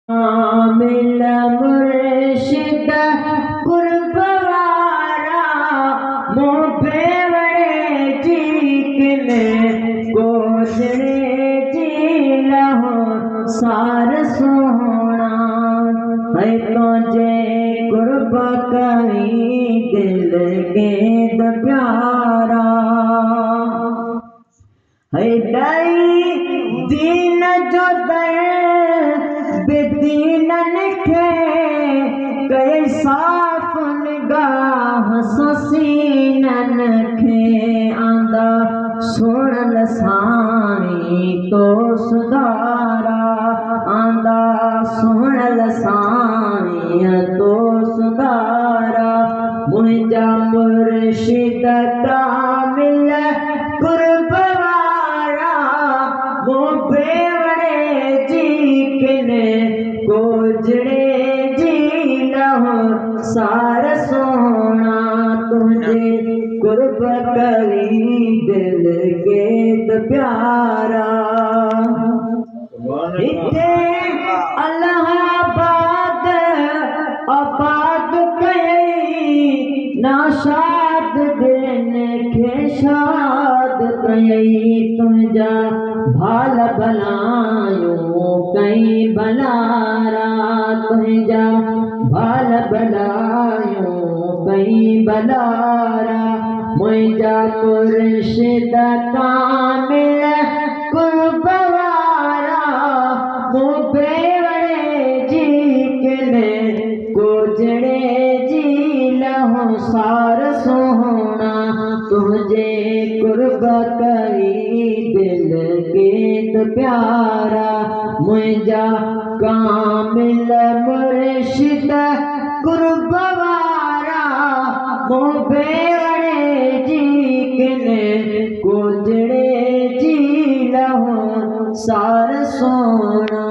मिल मुर्शिद कुर्बवारा मोबे वड़े जीकन कोसरे जी लहो सार सोना है तुझे कुर्ब करी दिल के प्यारा है दई दीन जो दर बेदीनन के कई साफ निगाह ससीनन के आंदा सुन लसानी तो सुधारा आंदा सुन लसानी तो सुधारा मुझा मुर्शिद कामिल कुर्बवारा मोबे वड़े जीकन कोजड़े जी लहो सार सोना तुझे कुर्ब करी दिल के प्यारा इत्थे अल्लाहाबाद आबाद कई नाशाद दिन के शाद कई तुझा भाल बनायो कई बलारा तुझा भाल बनायो कई बलारा मुझा मुर्शिद कामिल कुर्बवारा मोबे वड़े जीकन कोजड़े जी लहो सार सोना तुझे कुर्ब करी दिल के प्यारा मुझा कामिल मुर्शिद कुर्बवारा मोबे वड़े जीकन कोजड़े जी लहो सार सोना।